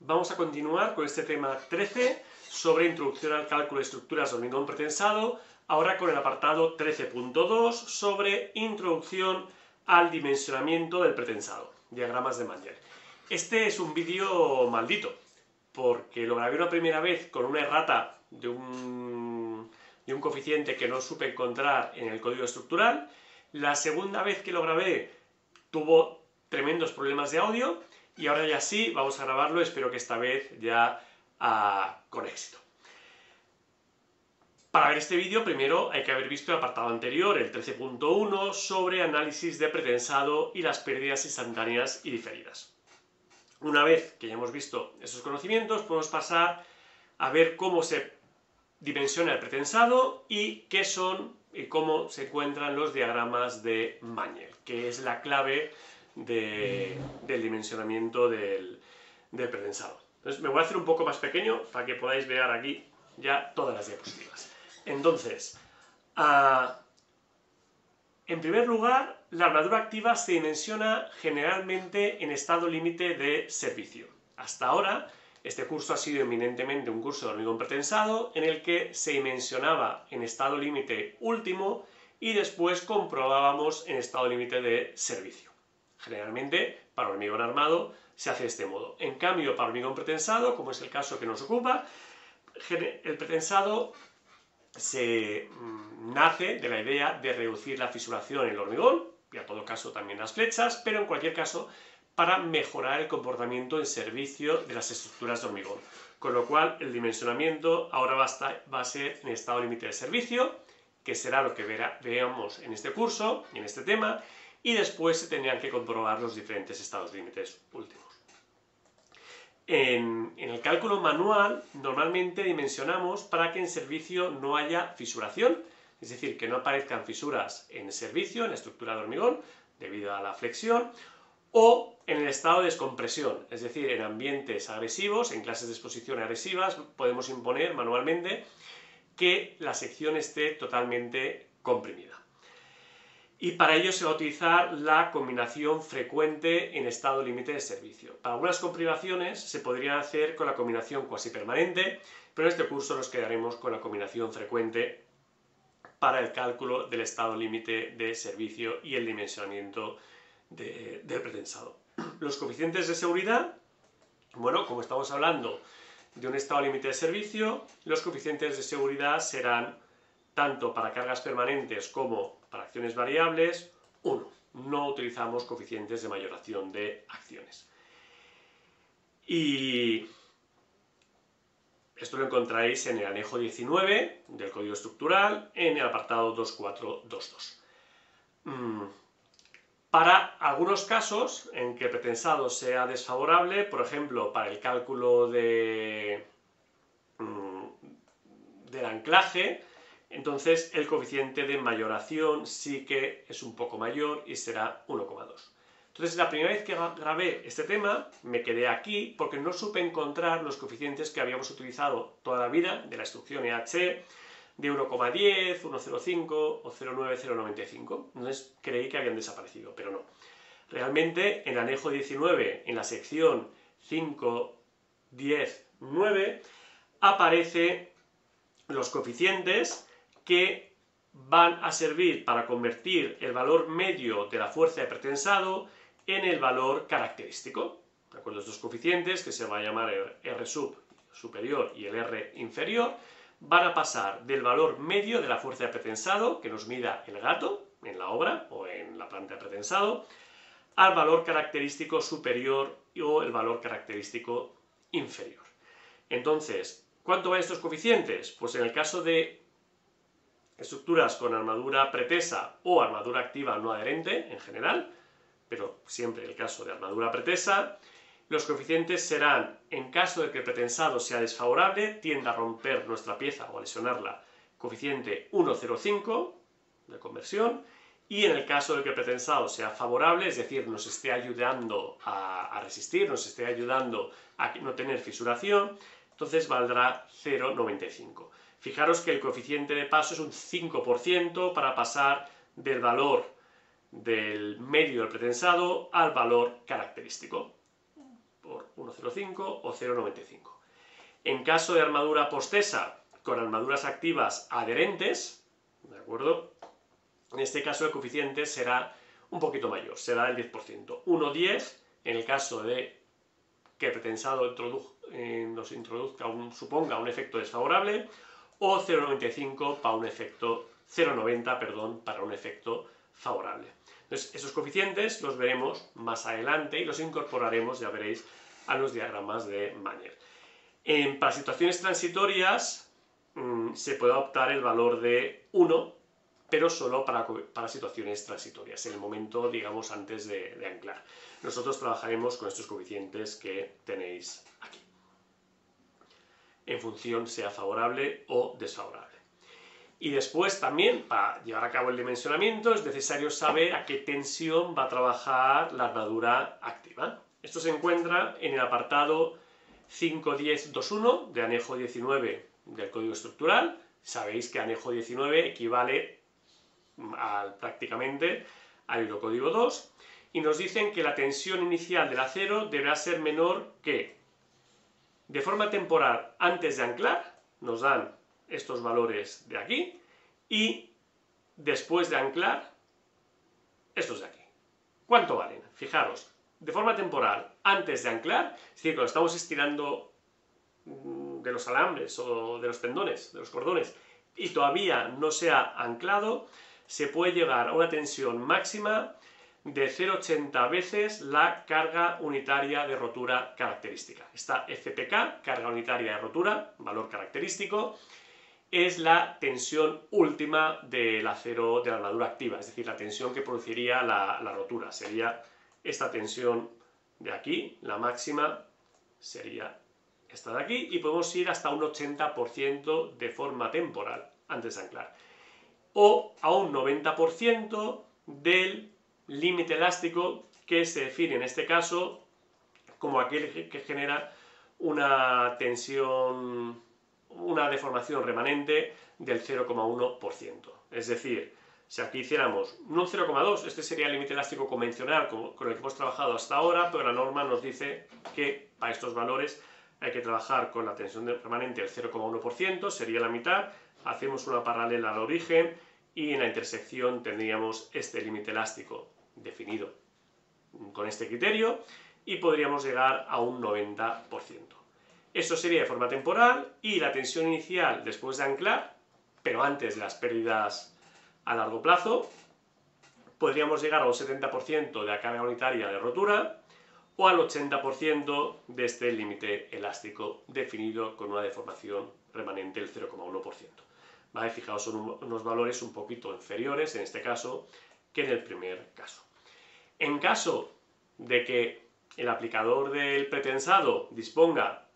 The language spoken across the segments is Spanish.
Vamos a continuar con este tema 13 sobre introducción al cálculo de estructuras de hormigón pretensado, ahora con el apartado 13.2 sobre introducción al dimensionamiento del pretensado, diagramas de Manger. Este es un vídeo maldito, porque lo grabé una primera vez con una errata de un coeficiente que no supe encontrar en el código estructural. La segunda vez que lo grabé tuvo tremendos problemas de audio y ahora ya sí, vamos a grabarlo, espero que esta vez ya con éxito. Para ver este vídeo primero hay que haber visto el apartado anterior, el 13.1, sobre análisis de pretensado y las pérdidas instantáneas y diferidas. Una vez que ya hemos visto esos conocimientos, podemos pasar a ver cómo se dimensiona el pretensado y qué son y cómo se encuentran los diagramas de Manger, que es la clave del dimensionamiento del pretensado. Entonces me voy a hacer un poco más pequeño para que podáis ver aquí ya todas las diapositivas. Entonces, en primer lugar, la armadura activa se dimensiona generalmente en estado límite de servicio. Hasta ahora, este curso ha sido eminentemente un curso de hormigón pretensado en el que se dimensionaba en estado límite último y después comprobábamos en estado límite de servicio. Generalmente, para hormigón armado se hace de este modo. En cambio, para hormigón pretensado, como es el caso que nos ocupa, el pretensado se nace de la idea de reducir la fisuración en el hormigón, y a todo caso también las flechas, pero en cualquier caso para mejorar el comportamiento en servicio de las estructuras de hormigón. Con lo cual el dimensionamiento ahora va a ser en estado límite de servicio, que será lo que veamos en este curso y en este tema, y después se tendrían que comprobar los diferentes estados límites últimos. En el cálculo manual normalmente dimensionamos para que en servicio no haya fisuración, es decir, que no aparezcan fisuras en servicio, en la estructura de hormigón, debido a la flexión, o en el estado de descompresión, es decir, en ambientes agresivos, en clases de exposición agresivas, podemos imponer manualmente que la sección esté totalmente comprimida. Y para ello se va a utilizar la combinación frecuente en estado límite de servicio. Para algunas comprivaciones se podría hacer con la combinación cuasi permanente, pero en este curso nos quedaremos con la combinación frecuente para el cálculo del estado límite de servicio y el dimensionamiento del pretensado. Los coeficientes de seguridad, bueno, como estamos hablando de un estado límite de servicio, los coeficientes de seguridad serán tanto para cargas permanentes como para acciones variables, 1. No utilizamos coeficientes de mayoración de acciones. Y esto lo encontráis en el anejo 19 del código estructural, en el apartado 2422. Para algunos casos en que el pretensado sea desfavorable, por ejemplo, para el cálculo del anclaje, entonces el coeficiente de mayoración sí que es un poco mayor y será 1,2. Entonces la primera vez que grabé este tema me quedé aquí porque no supe encontrar los coeficientes que habíamos utilizado toda la vida de la instrucción EH de 1,10, 1,05 o 0,9, 0,95. Entonces creí que habían desaparecido, pero no. Realmente en el anejo 19, en la sección 5, 10, 9, aparecen los coeficientes que van a servir para convertir el valor medio de la fuerza de pretensado en el valor característico. ¿De acuerdo? Estos coeficientes, que se va a llamar el R sub superior y el R inferior, van a pasar del valor medio de la fuerza de pretensado, que nos mida el gato en la obra o en la planta de pretensado, al valor característico superior o el valor característico inferior. Entonces, ¿cuánto van estos coeficientes? Pues en el caso de estructuras con armadura pretesa o armadura activa no adherente en general, pero siempre el caso de armadura pretesa, los coeficientes serán, en caso de que el pretensado sea desfavorable, tienda a romper nuestra pieza o a lesionarla, coeficiente 1,05 de conversión, y en el caso de que el pretensado sea favorable, es decir, nos esté ayudando a resistir, nos esté ayudando a no tener fisuración, entonces valdrá 0,95. Fijaros que el coeficiente de paso es un 5% para pasar del valor del medio del pretensado al valor característico. por 1,05 o 0,95. En caso de armadura postesa con armaduras activas adherentes, ¿de acuerdo? En este caso el coeficiente será un poquito mayor, será el 10%. 1,10 en el caso de que el pretensado suponga un efecto desfavorable, o 0,95 para un efecto 0,90, perdón, para un efecto favorable. Entonces, esos coeficientes los veremos más adelante y los incorporaremos, ya veréis, a los diagramas de Mayer. Para situaciones transitorias se puede adoptar el valor de 1, pero solo para situaciones transitorias, en el momento, digamos, antes de anclar. Nosotros trabajaremos con estos coeficientes que tenéis aquí, en función sea favorable o desfavorable. Y después también, para llevar a cabo el dimensionamiento, es necesario saber a qué tensión va a trabajar la armadura activa. Esto se encuentra en el apartado 5.10.2.1 de anejo 19 del Código Estructural. Sabéis que anejo 19 equivale prácticamente al Eurocódigo 2, y nos dicen que la tensión inicial del acero deberá ser menor que, de forma temporal antes de anclar, nos dan estos valores de aquí, y después de anclar, estos de aquí. ¿Cuánto valen? Fijaros, de forma temporal antes de anclar, es decir, cuando estamos estirando de los alambres o de los tendones, de los cordones, y todavía no se ha anclado, se puede llegar a una tensión máxima de 0,80 veces la carga unitaria de rotura característica. Esta FPK, carga unitaria de rotura, valor característico, es la tensión última del acero de la armadura activa, es decir, la tensión que produciría la rotura. Sería esta tensión de aquí, la máxima sería esta de aquí, y podemos ir hasta un 80% de forma temporal antes de anclar, o a un 90% del límite elástico, que se define en este caso como aquel que genera una tensión, una deformación remanente del 0,1%. Es decir, si aquí hiciéramos no un 0,2, este sería el límite elástico convencional con el que hemos trabajado hasta ahora, pero la norma nos dice que para estos valores hay que trabajar con la tensión remanente del 0,1%, sería la mitad. Hacemos una paralela al origen y en la intersección tendríamos este límite elástico definido con este criterio y podríamos llegar a un 90%. Esto sería de forma temporal, y la tensión inicial después de anclar, pero antes de las pérdidas a largo plazo, podríamos llegar a un 70% de la carga unitaria de rotura o al 80% de este límite elástico definido con una deformación remanente del 0,1%. ¿Vale? Fijaos, son unos valores un poquito inferiores en este caso que en el primer caso. En caso de que el aplicador del pretensado disponga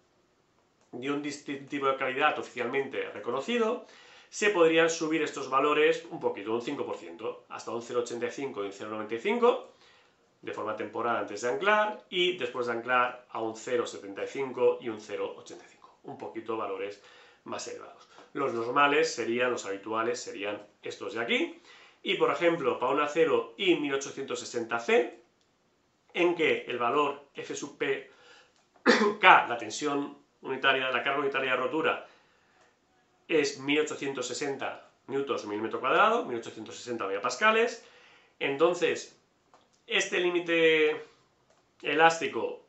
de un distintivo de calidad oficialmente reconocido, se podrían subir estos valores un poquito, un 5%, hasta un 0,85 y un 0,95, de forma temporal antes de anclar, y después de anclar a un 0,75 y un 0,85, un poquito valores más elevados. Los normales serían, los habituales serían estos de aquí, y por ejemplo, para un acero I1860C, en que el valor F sub P, K, la tensión unitaria, la carga unitaria de rotura, es 1860 newtons milímetro cuadrado, 1860 megapascales, entonces este límite elástico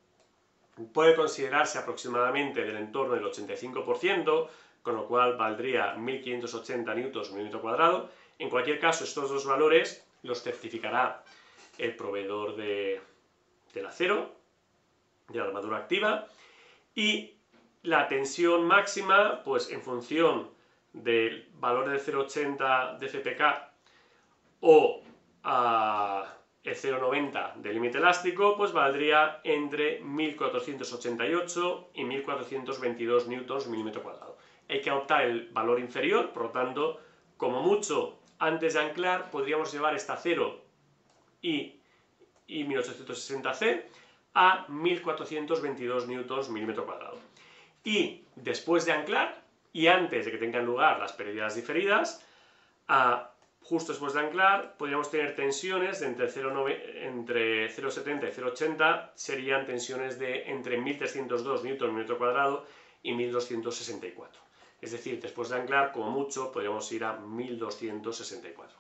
puede considerarse aproximadamente del entorno del 85%, con lo cual valdría 1580 newtons milímetro cuadrado. En cualquier caso, estos dos valores los certificará el proveedor del acero, de la armadura activa, y la tensión máxima, pues en función del valor de 0,80 de FPK o el 0,90 del límite elástico, pues valdría entre 1488 y 1422 newtons milímetro cuadrado. Hay que adoptar el valor inferior, por lo tanto, como mucho, antes de anclar, podríamos llevar este acero y 1860C a 1422 newtons milímetro cuadrado. Y después de anclar, y antes de que tengan lugar las pérdidas diferidas, justo después de anclar, podríamos tener tensiones de entre 0,70 y 0,80, serían tensiones de entre 1302 Nm/m² y 1264. Es decir, después de anclar, como mucho, podríamos ir a 1264.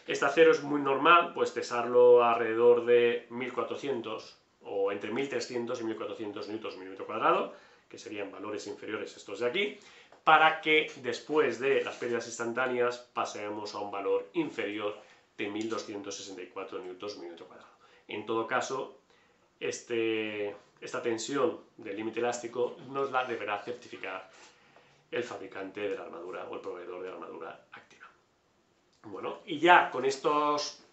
Este acero es muy normal, pues tesarlo alrededor de 1400 o entre 1300 y 1400 Nm/m², que serían valores inferiores a estos de aquí, para que después de las pérdidas instantáneas pasemos a un valor inferior de 1264 Nm/m². En todo caso, esta tensión del límite elástico nos la deberá certificar el fabricante de la armadura o el proveedor de la armadura activa. Bueno, y ya con estos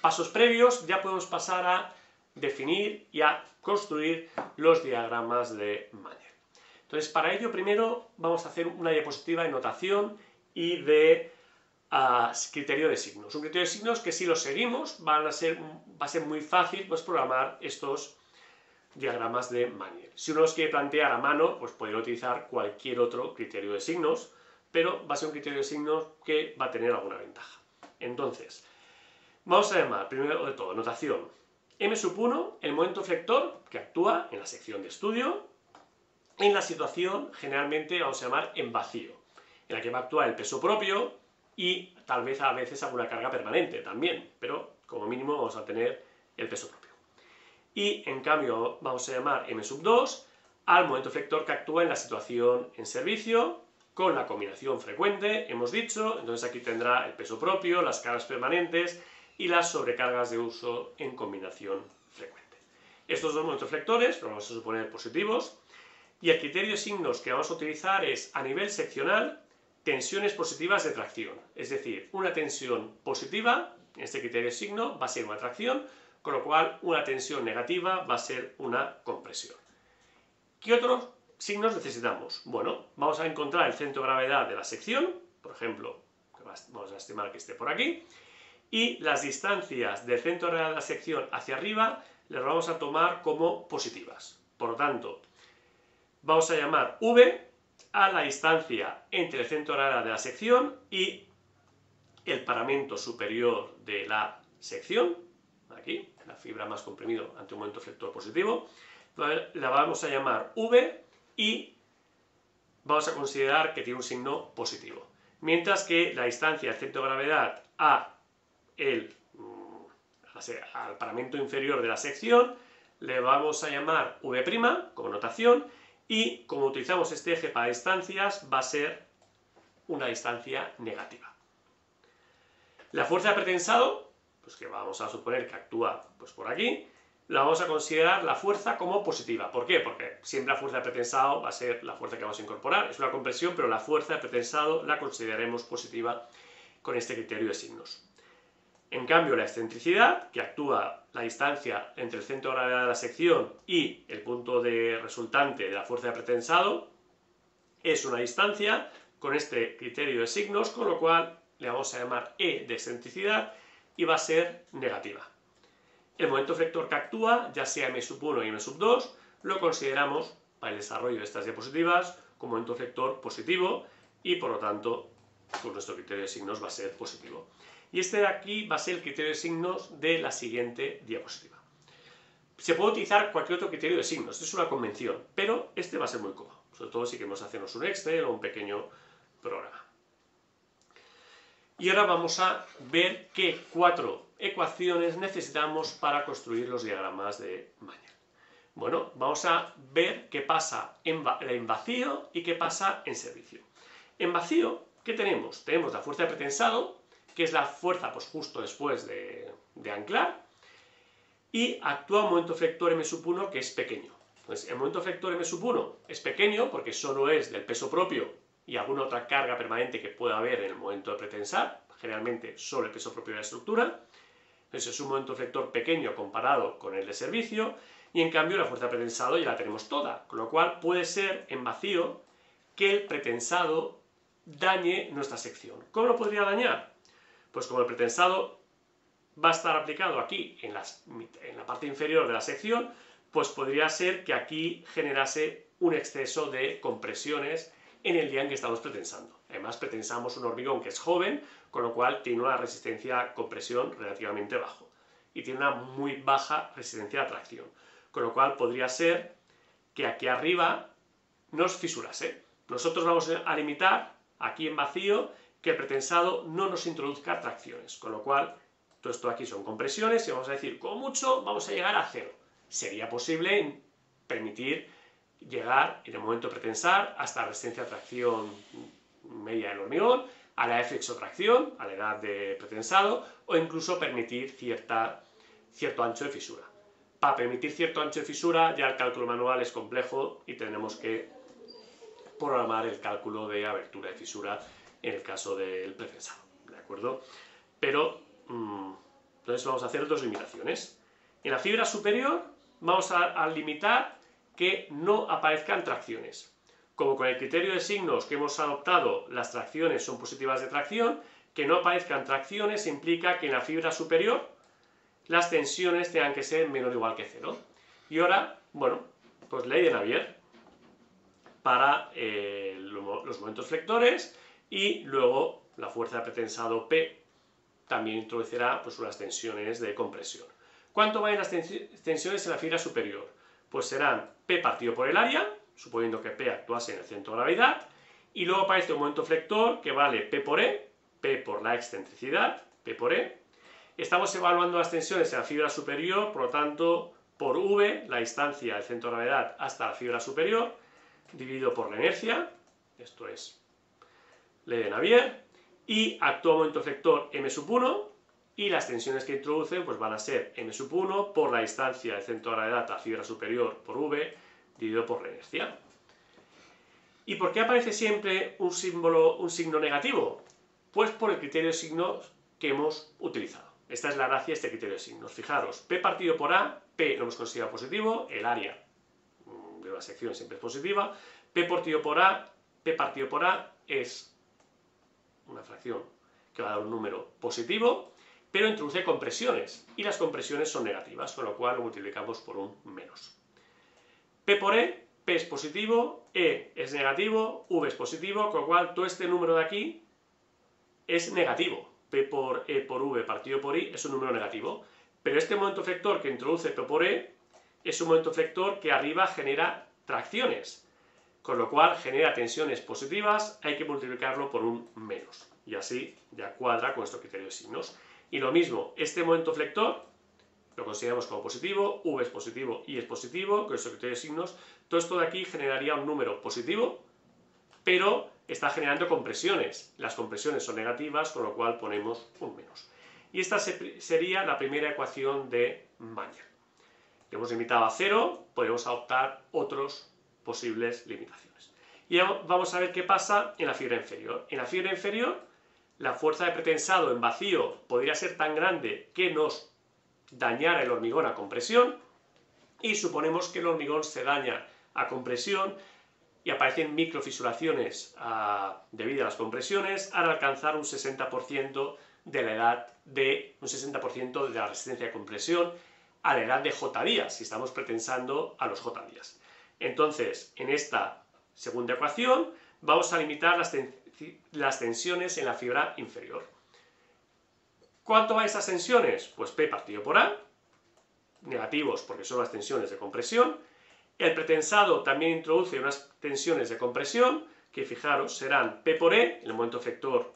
pasos previos ya podemos pasar a definir y a construir los diagramas de Mayer. Entonces, para ello primero vamos a hacer una diapositiva de notación y de criterio de signos. Un criterio de signos que si lo seguimos va a ser muy fácil pues, programar estos diagramas de Mayer. Si uno los quiere plantear a mano, pues podría utilizar cualquier otro criterio de signos, pero va a ser un criterio de signos que va a tener alguna ventaja. Entonces, vamos a llamar, primero de todo, notación. M1, el momento flector que actúa en la sección de estudio, en la situación, generalmente vamos a llamar en vacío, en la que va a actuar el peso propio y tal vez a veces alguna carga permanente también, pero como mínimo vamos a tener el peso propio. Y en cambio vamos a llamar M2 al momento flector que actúa en la situación en servicio, con la combinación frecuente, hemos dicho, entonces aquí tendrá el peso propio, las cargas permanentes y las sobrecargas de uso en combinación frecuente. Estos dos momentos flectores los vamos a suponer positivos y el criterio de signos que vamos a utilizar es a nivel seccional tensiones positivas de tracción, es decir, una tensión positiva, en este criterio de signo va a ser una tracción, con lo cual una tensión negativa va a ser una compresión. ¿Qué otros signos necesitamos? Bueno, vamos a encontrar el centro de gravedad de la sección, por ejemplo, vamos a estimar que esté por aquí, y las distancias del centro de gravedad de la sección hacia arriba las vamos a tomar como positivas. Por lo tanto, vamos a llamar V a la distancia entre el centro de gravedad de la sección y el paramento superior de la sección, aquí, la fibra más comprimido ante un momento flector positivo, la vamos a llamar V y vamos a considerar que tiene un signo positivo. Mientras que la distancia del centro de gravedad al paramento inferior de la sección le vamos a llamar V' como notación y como utilizamos este eje para distancias va a ser una distancia negativa. La fuerza de pretensado, pues que vamos a suponer que actúa pues por aquí, la vamos a considerar la fuerza como positiva. ¿Por qué? Porque siempre la fuerza de pretensado va a ser la fuerza que vamos a incorporar. Es una compresión, pero la fuerza de pretensado la consideraremos positiva con este criterio de signos. En cambio, la excentricidad, que actúa la distancia entre el centro de gravedad de la sección y el punto de resultante de la fuerza de pretensado, es una distancia con este criterio de signos, con lo cual le vamos a llamar E de excentricidad y va a ser negativa. El momento flector que actúa, ya sea M1 y M2, lo consideramos, para el desarrollo de estas diapositivas, como momento flector positivo y, por lo tanto, pues nuestro criterio de signos va a ser positivo. Y este de aquí va a ser el criterio de signos de la siguiente diapositiva. Se puede utilizar cualquier otro criterio de signos, esto es una convención, pero este va a ser muy cómodo, sobre todo si queremos hacernos un Excel o un pequeño programa. Y ahora vamos a ver qué 4 ecuaciones necesitamos para construir los diagramas de Mayer. Bueno, vamos a ver qué pasa en vacío y qué pasa en servicio. En vacío, ¿qué tenemos? Tenemos la fuerza de pretensado, que es la fuerza pues, justo después de anclar, y actúa un momento flector M1 que es pequeño. Entonces, el momento flector M1 es pequeño porque solo es del peso propio y alguna otra carga permanente que pueda haber en el momento de pretensar, generalmente solo el peso propio de la estructura. Entonces es un momento flector pequeño comparado con el de servicio, y en cambio la fuerza de pretensado ya la tenemos toda, con lo cual puede ser en vacío que el pretensado dañe nuestra sección. ¿Cómo lo podría dañar? Pues como el pretensado va a estar aplicado aquí en la parte inferior de la sección, pues podría ser que aquí generase un exceso de compresiones en el día en que estamos pretensando. Además, pretensamos un hormigón que es joven, con lo cual tiene una resistencia a compresión relativamente bajo y tiene una muy baja resistencia a tracción, con lo cual podría ser que aquí arriba nos fisurase. Nosotros vamos a limitar aquí en vacío que el pretensado no nos introduzca tracciones, con lo cual todo esto aquí son compresiones y vamos a decir, como mucho vamos a llegar a 0. Sería posible permitir llegar en el momento de pretensar hasta la resistencia a tracción media del hormigón, a la de flexotracción, a la edad de pretensado, o incluso permitir cierto ancho de fisura. Para permitir cierto ancho de fisura ya el cálculo manual es complejo y tenemos que programar el cálculo de abertura de fisura en el caso del pretensado, ¿de acuerdo? Pero, entonces vamos a hacer dos limitaciones. En la fibra superior vamos a limitar que no aparezcan tracciones. Como con el criterio de signos que hemos adoptado, las tracciones son positivas de tracción, que no aparezcan tracciones implica que en la fibra superior las tensiones tengan que ser menor o igual que 0. Y ahora, bueno, pues ley de Navier para los momentos flectores y luego la fuerza de pretensado P también introducirá pues, unas tensiones de compresión. ¿Cuánto van las tensiones en la fibra superior? Pues serán P partido por el área, suponiendo que P actuase en el centro de gravedad, y luego aparece un momento flector que vale P por E, P por la excentricidad, P por E. Estamos evaluando las tensiones en la fibra superior, por lo tanto, por V, la distancia del centro de gravedad hasta la fibra superior, dividido por la inercia, esto es ley de Navier, y actúa momento flector M1, y las tensiones que introducen pues van a ser M1 por la distancia del centro de gravedad a la fibra superior por V, dividido por la inercia. ¿Y por qué aparece siempre un signo negativo? Pues por el criterio de signos que hemos utilizado. Esta es la gracia de este criterio de signos. Fijaros, P partido por A, P lo hemos considerado positivo, el área de la sección siempre es positiva, P partido por A es una fracción que va a dar un número positivo, pero introduce compresiones, y las compresiones son negativas, con lo cual lo multiplicamos por un menos. P por E, P es positivo, E es negativo, V es positivo, con lo cual todo este número de aquí es negativo. P por E por V partido por I es un número negativo, pero este momento flector que introduce P por E es un momento flector que arriba genera tracciones, con lo cual genera tensiones positivas, hay que multiplicarlo por un menos, y así ya cuadra con nuestro criterio de signos. Y lo mismo, este momento flector lo consideramos como positivo, V es positivo, I es positivo, con nuestro criterio de signos, todo esto de aquí generaría un número positivo, pero está generando compresiones. Las compresiones son negativas, con lo cual ponemos un menos. Y esta sería la primera ecuación de Mayer. Hemos limitado a 0, podemos adoptar otros posibles limitaciones. Y vamos a ver qué pasa en la fibra inferior. En la fibra inferior, la fuerza de pretensado en vacío podría ser tan grande que nos dañara el hormigón a compresión, y suponemos que el hormigón se daña a compresión y aparecen microfisuraciones debido a las compresiones al alcanzar un 60% de la edad de un 60% de la resistencia de compresión a la edad de J días, si estamos pretensando a los J días. Entonces, en esta segunda ecuación vamos a limitar las tensiones en la fibra inferior. ¿Cuánto van estas tensiones? Pues P partido por A, negativos porque son las tensiones de compresión. El pretensado también introduce unas tensiones de compresión, que fijaros serán P por E, el momento flector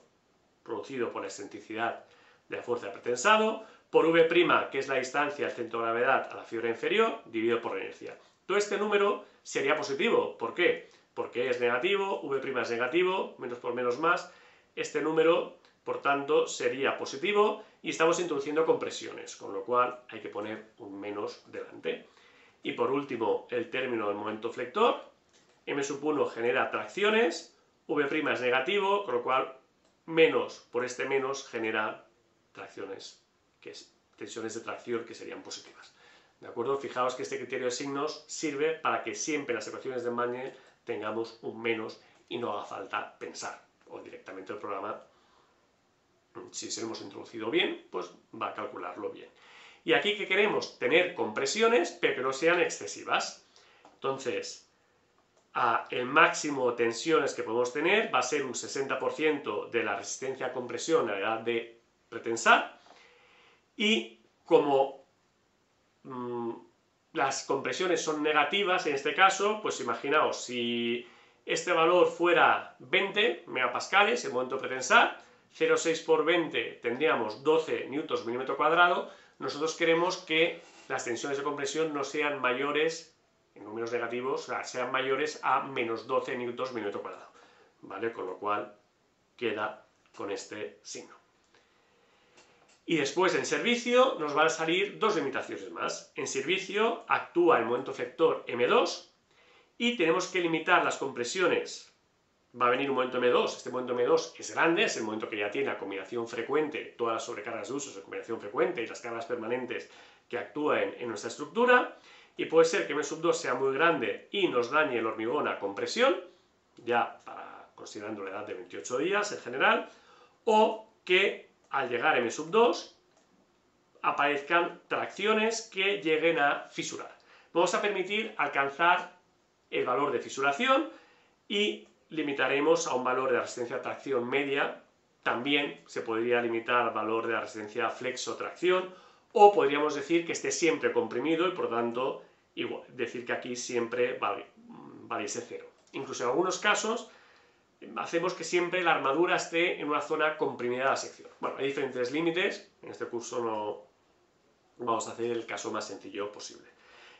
producido por la excentricidad de la fuerza de pretensado, por V', que es la distancia del centro de gravedad a la fibra inferior, dividido por la inercia. Todo este número sería positivo. ¿Por qué? Porque E es negativo, V' es negativo, menos por menos más. Este número, por tanto, sería positivo y estamos introduciendo compresiones, con lo cual hay que poner un menos delante. Y por último, el término del momento flector. M1 genera tracciones, V' es negativo, con lo cual menos por este menos genera tracciones, que es tensiones de tracción que serían positivas. ¿De acuerdo? Fijaos que este criterio de signos sirve para que siempre en las ecuaciones de Mayer tengamos un menos y no haga falta pensar, o directamente el programa, si se lo hemos introducido bien, pues va a calcularlo bien. Y aquí que queremos tener compresiones, pero que no sean excesivas. Entonces, el máximo de tensiones que podemos tener va a ser un 60% de la resistencia a compresión a la edad de pretensar, y como las compresiones son negativas en este caso, pues imaginaos, si este valor fuera 20 megapascales en momento de pretensar, 0,6 por 20 tendríamos 12 newtons milímetro cuadrado. Nosotros queremos que las tensiones de compresión no sean mayores, en números negativos, o sea, sean mayores a menos 12 newtons milímetro cuadrado, ¿vale? Con lo cual queda con este signo. Y después en servicio nos van a salir dos limitaciones más. En servicio actúa el momento efector M2 y tenemos que limitar las compresiones. Va a venir un momento M2, este momento M2 es grande, es el momento que ya tiene la combinación frecuente, todas las sobrecargas de uso de combinación frecuente y las cargas permanentes que actúan en nuestra estructura, y puede ser que M2 sea muy grande y nos dañe el hormigón a compresión, ya considerando la edad de 28 días en general, o que al llegar a M2 aparezcan tracciones que lleguen a fisurar. Vamos a permitir alcanzar el valor de fisuración y limitaremos a un valor de resistencia a tracción media. También se podría limitar al valor de la resistencia a flexo-tracción, o podríamos decir que esté siempre comprimido y por tanto igual, decir que aquí siempre valiese 0. Incluso en algunos casos hacemos que siempre la armadura esté en una zona comprimida de la sección. Bueno, hay diferentes límites, en este curso no vamos a hacer el caso más sencillo posible.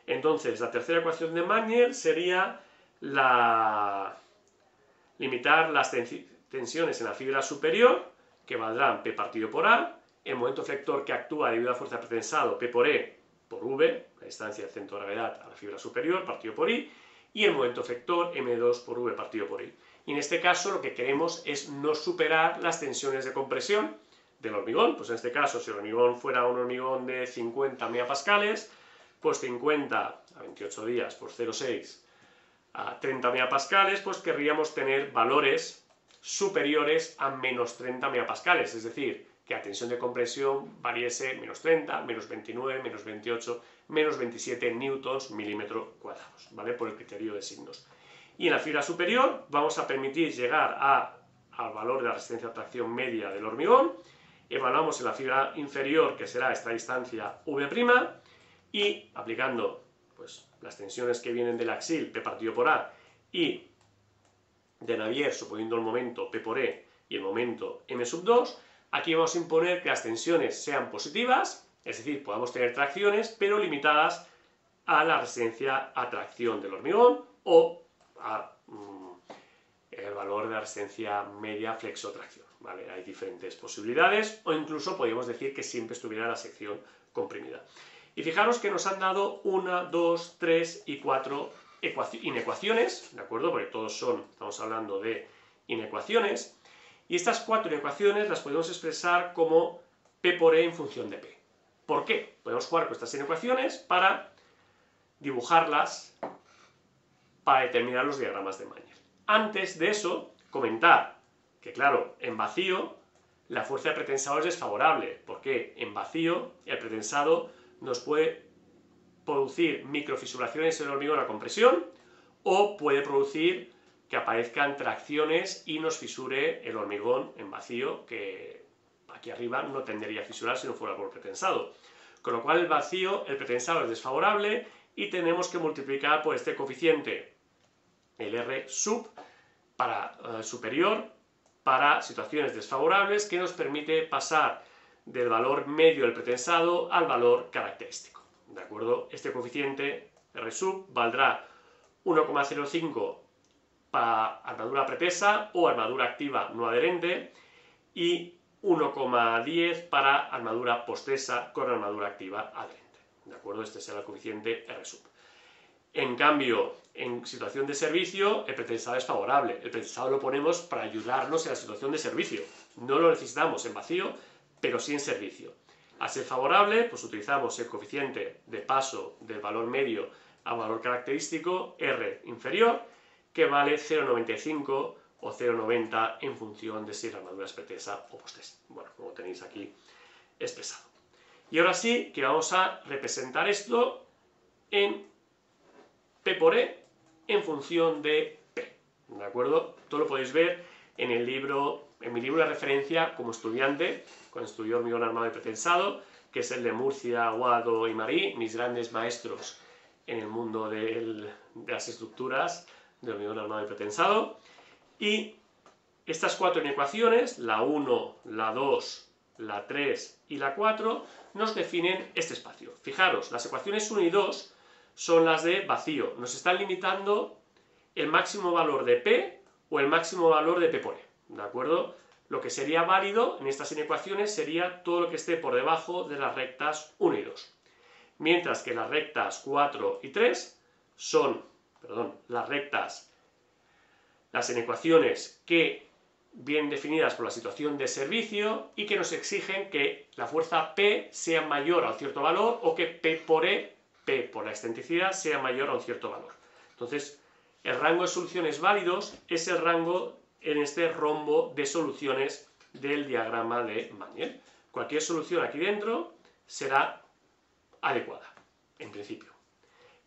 Entonces, la tercera ecuación de Magne sería limitar las tensiones en la fibra superior, que valdrán P partido por A, el momento efector que actúa debido a la fuerza de pretensado, P por E por V, la distancia del centro de gravedad a la fibra superior, partido por I, y el momento efector M2 por V partido por I. Y en este caso lo que queremos es no superar las tensiones de compresión del hormigón. Pues en este caso, si el hormigón fuera un hormigón de 50 megapascales, pues 50 a 28 días por 0,6 a 30 megapascales, pues querríamos tener valores superiores a menos 30 megapascales, es decir, que la tensión de compresión variese menos 30, menos 29, menos 28, menos 27 newtons milímetro cuadrados, ¿vale? Por el criterio de signos. Y en la fibra superior vamos a permitir llegar al valor de la resistencia a tracción media del hormigón. Evaluamos en la fibra inferior, que será esta distancia V', y aplicando pues, las tensiones que vienen del axil, P partido por A, y de Navier, suponiendo el momento P por E y el momento M2, aquí vamos a imponer que las tensiones sean positivas, es decir, podamos tener tracciones, pero limitadas a la resistencia a tracción del hormigón o el valor de la resistencia media flexo-tracción, ¿vale? Hay diferentes posibilidades, o incluso podríamos decir que siempre estuviera la sección comprimida. Y fijaros que nos han dado 1, 2, 3 y 4 inecuaciones, ¿de acuerdo? Porque todos estamos hablando de inecuaciones, y estas 4 inecuaciones las podemos expresar como P por E en función de P. ¿Por qué? Podemos jugar con estas inecuaciones para dibujarlas, para determinar los diagramas de Magne. Antes de eso, comentar que, claro, en vacío la fuerza de pretensado es desfavorable, porque en vacío el pretensado nos puede producir microfisuraciones en el hormigón a compresión, o puede producir que aparezcan tracciones y nos fisure el hormigón en vacío, que aquí arriba no tendería a fisurar si no fuera por pretensado. Con lo cual el vacío, el pretensado es desfavorable y tenemos que multiplicar por este coeficiente, el R sub, superior, para situaciones desfavorables, que nos permite pasar del valor medio del pretensado al valor característico. ¿De acuerdo? Este coeficiente, R sub, valdrá 1,05 para armadura pretesa o armadura activa no adherente y 1,10 para armadura postesa con armadura activa adherente. ¿De acuerdo? Este será el coeficiente R sub. En cambio, en situación de servicio, el pretensado es favorable. El pretensado lo ponemos para ayudarnos en la situación de servicio. No lo necesitamos en vacío, pero sí en servicio. Al ser favorable, pues utilizamos el coeficiente de paso del valor medio al valor característico, R inferior, que vale 0,95 o 0,90 en función de si la armadura es pretesa o postesa. Bueno, como tenéis aquí expresado. Y ahora sí que vamos a representar esto en P por E en función de P, ¿de acuerdo? Todo lo podéis ver en el libro, en mi libro de referencia como estudiante, cuando estudié hormigón armado y pretensado, que es el de Murcia, Guado y Marí, mis grandes maestros en el mundo de las estructuras de hormigón armado y pretensado. Y estas 4 inecuaciones, la 1, la 2, la 3 y la 4, nos definen este espacio. Fijaros, las ecuaciones 1 y 2 son las de vacío. Nos están limitando el máximo valor de P o el máximo valor de P por E, ¿de acuerdo? Lo que sería válido en estas inecuaciones sería todo lo que esté por debajo de las rectas 1 y 2. Mientras que las rectas 4 y 3 son, las inecuaciones que vienen definidas por la situación de servicio y que nos exigen que la fuerza P sea mayor a un cierto valor o que P por E, P por la excentricidad, sea mayor a un cierto valor. Entonces, el rango de soluciones válidos es el rango en este rombo de soluciones del diagrama de Mañel. Cualquier solución aquí dentro será adecuada, en principio.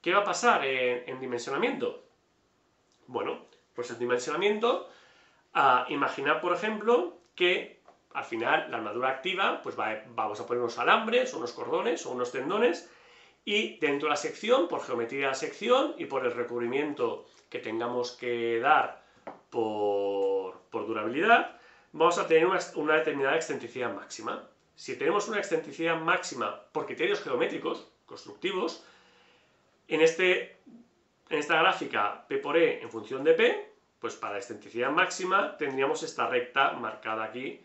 ¿Qué va a pasar en dimensionamiento? Bueno, pues en dimensionamiento, imaginad, por ejemplo, que al final la armadura activa, pues vamos a poner unos alambres, o unos cordones, o unos tendones, y dentro de la sección, por geometría de la sección y por el recubrimiento que tengamos que dar por durabilidad, vamos a tener una determinada excentricidad máxima. Si tenemos una excentricidad máxima por criterios geométricos, constructivos, en esta gráfica P por E en función de P, pues para la excentricidad máxima tendríamos esta recta marcada aquí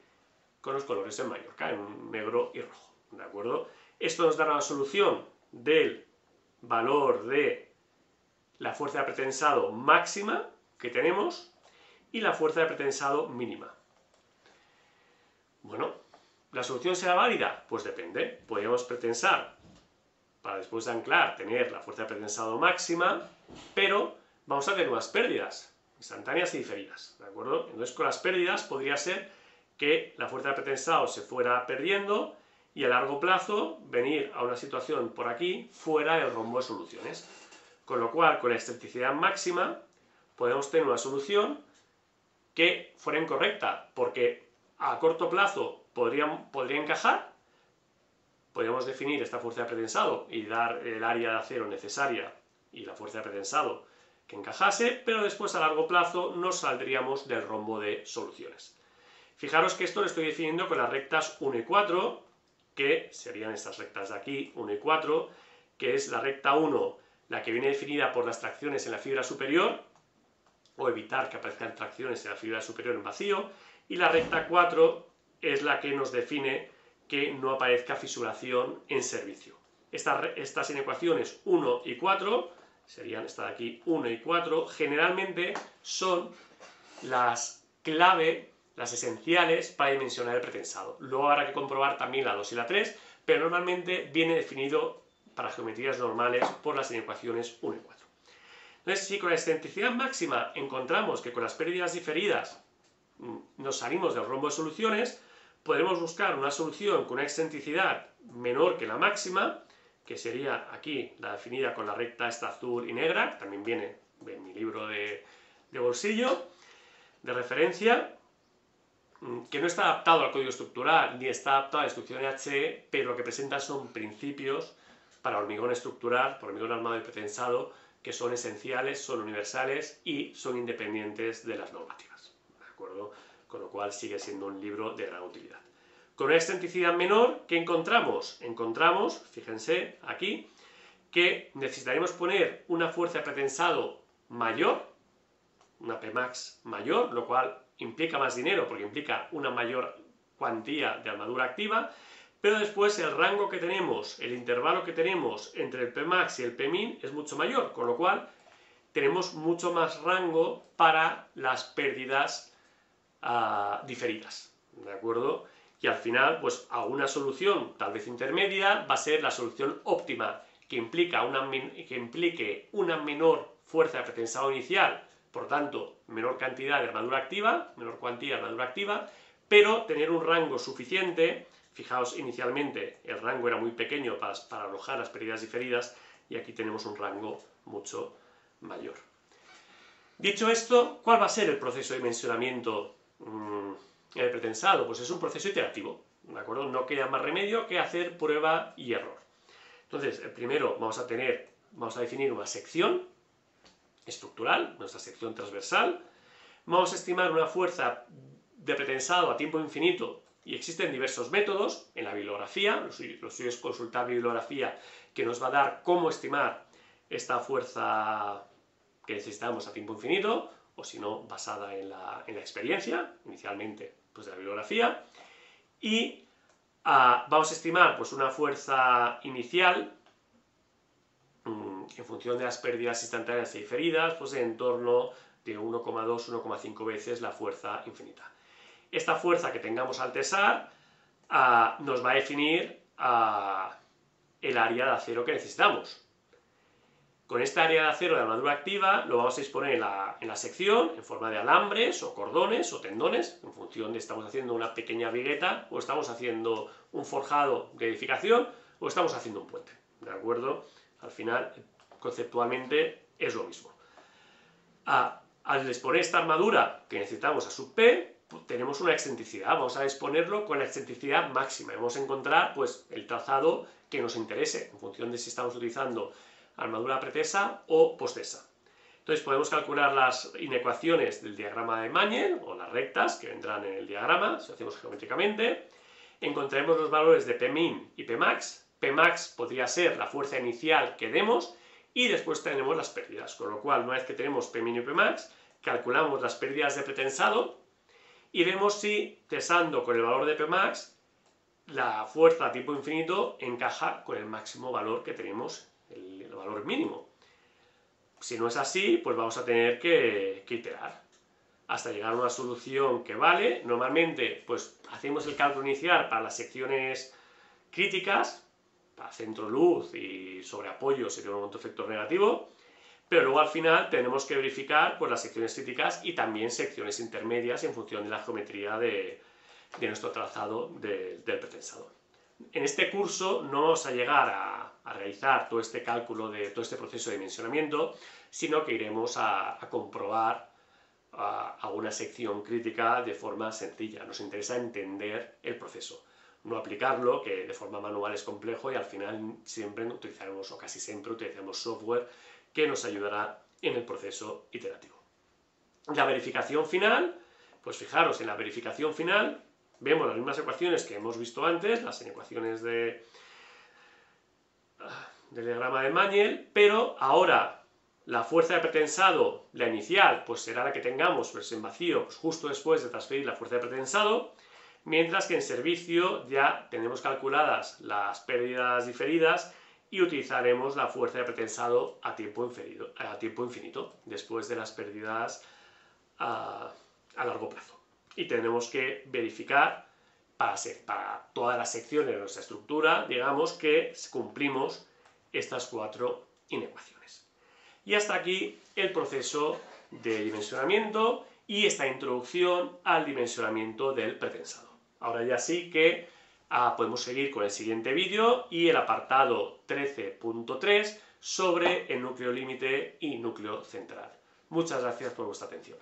con los colores en Mallorca, en negro y rojo, ¿de acuerdo? Esto nos dará la solución del valor de la fuerza de pretensado máxima que tenemos y la fuerza de pretensado mínima. Bueno, ¿la solución será válida? Pues depende. Podríamos pretensar, para después de anclar, tener la fuerza de pretensado máxima, pero vamos a tener unas pérdidas instantáneas y diferidas, ¿de acuerdo? Entonces, con las pérdidas podría ser que la fuerza de pretensado se fuera perdiendo y a largo plazo venir a una situación por aquí fuera del rombo de soluciones. Con lo cual, con la excentricidad máxima, podemos tener una solución que fuera incorrecta, porque a corto plazo podría encajar, podríamos definir esta fuerza de pretensado y dar el área de acero necesaria y la fuerza de pretensado que encajase, pero después a largo plazo nos saldríamos del rombo de soluciones. Fijaros que esto lo estoy definiendo con las rectas 1 y 4, que serían estas rectas de aquí, 1 y 4, que es la recta 1, la que viene definida por las tracciones en la fibra superior, o evitar que aparezcan tracciones en la fibra superior en vacío, y la recta 4 es la que nos define que no aparezca fisuración en servicio. Estas inecuaciones 1 y 4, serían esta de aquí 1 y 4, generalmente son las clave, las esenciales para dimensionar el pretensado. Luego habrá que comprobar también la 2 y la 3, pero normalmente viene definido para geometrías normales por las inecuaciones 1 y 4. Entonces, si con la excentricidad máxima encontramos que con las pérdidas diferidas nos salimos del rombo de soluciones, podremos buscar una solución con una excentricidad menor que la máxima, que sería aquí la definida con la recta esta azul y negra, que también viene en mi libro de bolsillo, de referencia, que no está adaptado al código estructural ni está adaptado a la instrucción HE, pero lo que presenta son principios para hormigón estructural, para hormigón armado y pretensado, que son esenciales, son universales y son independientes de las normativas, ¿de acuerdo? Con lo cual sigue siendo un libro de gran utilidad. Con una excentricidad menor, ¿qué encontramos? Encontramos, fíjense aquí, que necesitaremos poner una fuerza de pretensado mayor, una Pmax mayor, lo cual implica más dinero porque implica una mayor cuantía de armadura activa, pero después el rango que tenemos, el intervalo que tenemos entre el Pmax y el Pmin es mucho mayor, con lo cual tenemos mucho más rango para las pérdidas diferidas, ¿de acuerdo? Y al final, pues alguna solución, tal vez intermedia, va a ser la solución óptima, que implique una menor fuerza de pretensado inicial, por tanto, menor cantidad de armadura activa, menor cuantía de armadura activa, pero tener un rango suficiente. Fijaos, inicialmente el rango era muy pequeño para alojar las pérdidas diferidas y aquí tenemos un rango mucho mayor. Dicho esto, ¿cuál va a ser el proceso de dimensionamiento en el pretensado? Pues es un proceso iterativo, ¿de acuerdo? No queda más remedio que hacer prueba y error. Entonces, primero vamos a definir una sección estructural, nuestra sección transversal. Vamos a estimar una fuerza de pretensado a tiempo infinito y existen diversos métodos en la bibliografía. Lo suyo es consultar bibliografía que nos va a dar cómo estimar esta fuerza que necesitamos a tiempo infinito, o si no, basada en la experiencia, inicialmente pues de la bibliografía. Y vamos a estimar pues, una fuerza inicial en función de las pérdidas instantáneas y diferidas, pues en torno de 1,2-1,5 veces la fuerza infinita. Esta fuerza que tengamos al tesar nos va a definir el área de acero que necesitamos. Con esta área de acero de armadura activa lo vamos a disponer en la sección en forma de alambres o cordones o tendones, en función de si estamos haciendo una pequeña vigueta o estamos haciendo un forjado de edificación o estamos haciendo un puente, ¿de acuerdo? Al final, conceptualmente, es lo mismo. Al disponer esta armadura que necesitamos a sub P, pues, tenemos una excentricidad, vamos a disponerlo con la excentricidad máxima y vamos a encontrar pues, el trazado que nos interese, en función de si estamos utilizando armadura pretesa o postesa. Entonces podemos calcular las inecuaciones del diagrama de Mañel, o las rectas que vendrán en el diagrama, si lo hacemos geométricamente. Encontraremos los valores de Pmin y Pmax. Pmax podría ser la fuerza inicial que demos, y después tenemos las pérdidas, con lo cual, una vez que tenemos Pmin y Pmax, calculamos las pérdidas de pretensado, y vemos si, tesando con el valor de Pmax, la fuerza a tiempo infinito encaja con el máximo valor que tenemos, el valor mínimo. Si no es así, pues vamos a tener que iterar hasta llegar a una solución que vale. Normalmente, pues hacemos el cálculo inicial para las secciones críticas, para centro luz y sobre apoyo sería un efecto negativo, pero luego al final tenemos que verificar pues, las secciones críticas y también secciones intermedias en función de la geometría de nuestro trazado del pretensado. En este curso no vamos a llegar a realizar todo este cálculo de todo este proceso de dimensionamiento, sino que iremos a comprobar alguna sección crítica de forma sencilla. Nos interesa entender el proceso, no aplicarlo, que de forma manual es complejo y al final siempre utilizaremos, o casi siempre utilizaremos software que nos ayudará en el proceso iterativo. La verificación final, pues fijaros, en la verificación final vemos las mismas ecuaciones que hemos visto antes, las ecuaciones del diagrama de Mañel, pero ahora la fuerza de pretensado, la inicial, pues será la que tengamos pues, en vacío pues, justo después de transferir la fuerza de pretensado, mientras que en servicio ya tenemos calculadas las pérdidas diferidas y utilizaremos la fuerza de pretensado a tiempo infinito, después de las pérdidas a largo plazo. Y tenemos que verificar para todas las secciones de nuestra estructura, digamos, que cumplimos estas 4 inecuaciones. Y hasta aquí el proceso de dimensionamiento y esta introducción al dimensionamiento del pretensado. Ahora ya sí que podemos seguir con el siguiente vídeo y el apartado 13.3 sobre el núcleo límite y núcleo central. Muchas gracias por vuestra atención.